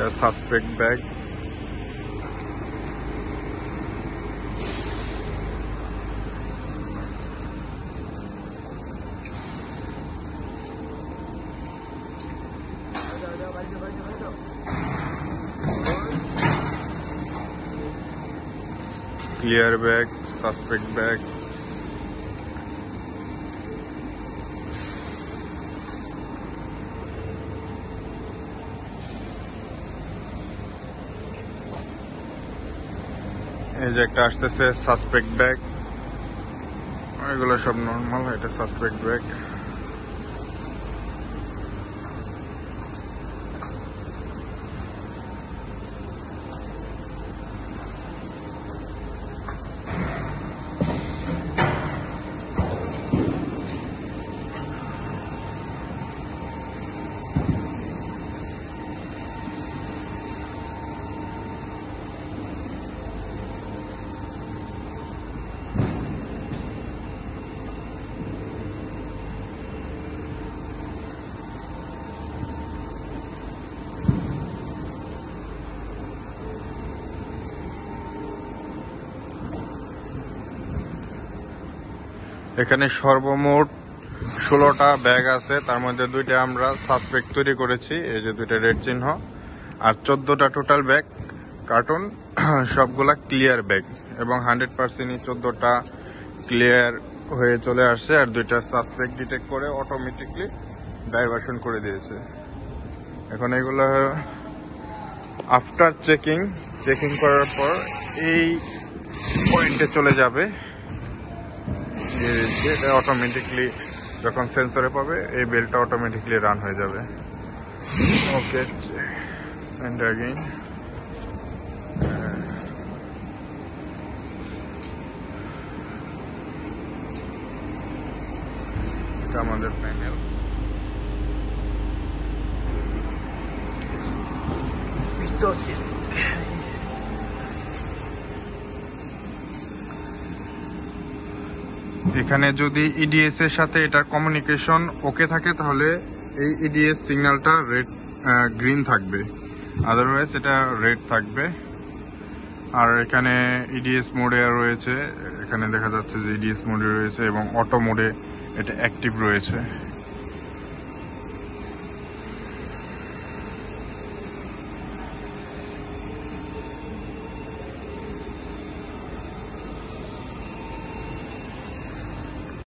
এটা suspect bag. Clear bag, suspect bag. এই যে একটা আসতেছে সাসপেক্ট ব্যাগ, এগুলো সব নর্মাল, এটা সাসপেক্ট ব্যাগ। এখানে সর্বমোট 16টা ব্যাগ আছে, তার মধ্যে 2টা আমরা সাসপেক্ট তৈরি করেছি, এই যে 2টা রেড চিহ্ন, আর 14টা টোটাল ব্যাগ কার্টুন, সবগুলা ক্লিয়ার ব্যাগ, এবং 100%ই 14টা ক্লিয়ার হয়ে চলে আসছে, আর 2টা সাসপেক্ট ডিটেক্ট করে অটোমেটিকলি ডাইভার্সন করে দিয়েছে। এখন এগুলো আফটার চেকিং করার পর এই পয়েন্টে চলে যাবে, এটা অটোমেটিকলি যখন সেন্সরে পাবে এই বেলটা অটোমেটিকলি রান হয়ে যাবে। ওকে, সেন্ড অ্যাগেইন। এটা আমাদের প্যানেল। এখানে যদি ইডিএস এর সাথে এটার কমিউনিকেশন ওকে থাকে তাহলে এই ইডিএস সিগন্যালটা গ্রিন থাকবে, আদারওয়াইজ এটা রেড থাকবে। আর এখানে ইডিএস মোডে রয়েছে, এখানে দেখা যাচ্ছে যে ইডিএস মোডে রয়েছে এবং অটো মোডে এটা অ্যাক্টিভ রয়েছে।